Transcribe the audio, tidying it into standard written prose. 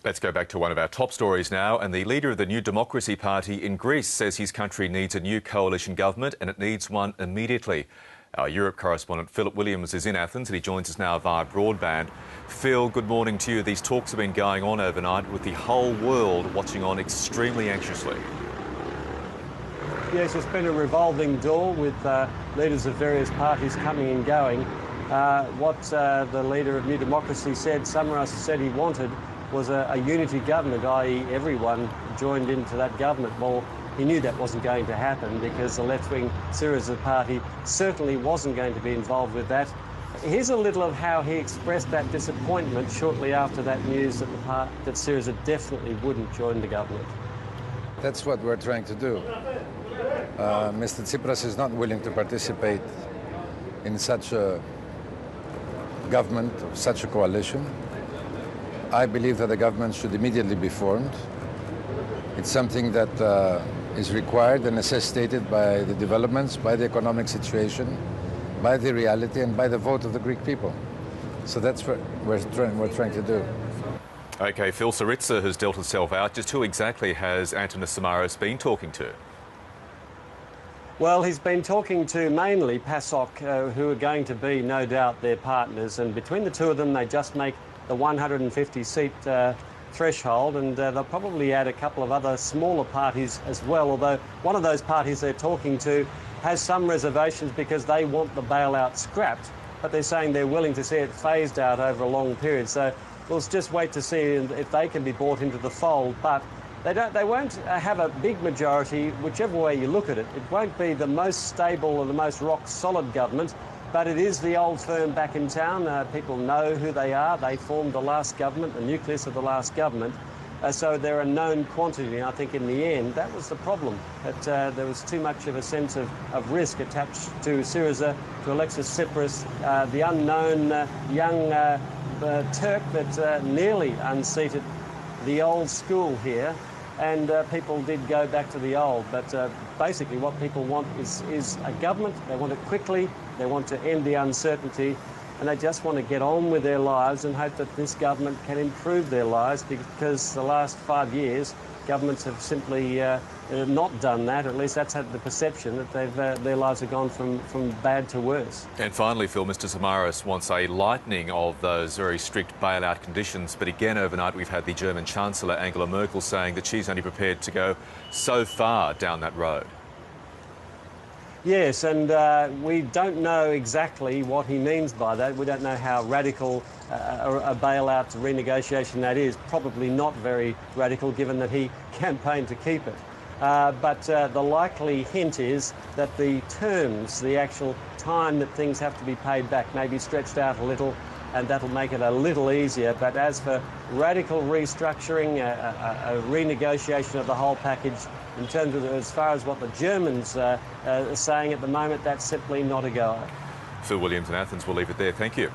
Let's go back to one of our top stories now, and the leader of the New Democracy Party in Greece says his country needs a new coalition government and it needs one immediately. Our Europe correspondent Philip Williams is in Athens and he joins us now via broadband. Phil, good morning to you. These talks have been going on overnight with the whole world watching on extremely anxiously. Yes, it's been a revolving door with leaders of various parties coming and going. What the leader of New Democracy said, Samaras said he wanted, was a unity government, i.e. everyone joined into that government. Well, he knew that wasn't going to happen because the left-wing Syriza party certainly wasn't going to be involved with that. Here's a little of how he expressed that disappointment shortly after that news that Syriza definitely wouldn't join the government. That's what we're trying to do. Mr. Tsipras is not willing to participate in such a government, such a coalition. I believe that the government should immediately be formed. It's something that is required and necessitated by the developments, by the economic situation, by the reality and by the vote of the Greek people. So that's what we're trying to do. OK, Phil, Syriza has dealt itself out. Just who exactly has Antonis Samaras been talking to? Well, he's been talking to mainly PASOK, who are going to be, no doubt, their partners. And between the two of them, they just make the 150-seat threshold, and they'll probably add a couple of other smaller parties as well, although one of those parties they're talking to has some reservations because they want the bailout scrapped, but they're saying they're willing to see it phased out over a long period. So we'll just wait to see if they can be brought into the fold, but they won't have a big majority, whichever way you look at it. It won't be the most stable or the most rock-solid government, but it is the old firm back in town. People know who they are. They formed the last government, the nucleus of the last government. So they're a known quantity. And I think in the end, that was the problem, that there was too much of a sense of risk attached to Syriza, to Alexis Tsipras, the unknown young Turk that nearly unseated the old school here. And people did go back to the old, but basically what people want is a government. They want it quickly, they want to end the uncertainty, and they just want to get on with their lives and hope that this government can improve their lives, because the last 5 years governments have simply not done that. At least that's had the perception that their lives have gone from bad to worse. And finally, Phil, Mr. Samaras wants a lightening of those very strict bailout conditions. But again, overnight, we've had the German Chancellor, Angela Merkel, saying that she's only prepared to go so far down that road. Yes, and we don't know exactly what he means by that. We don't know how radical a bailout renegotiation that is. Probably not very radical, given that he campaigned to keep it. But the likely hint is that the terms, the actual time that things have to be paid back, may be stretched out a little, and that'll make it a little easier. But as for radical restructuring, a renegotiation of the whole package, in terms of as far as what the Germans are saying at the moment, that's simply not a goer. Phil Williams in Athens, we'll leave it there. Thank you.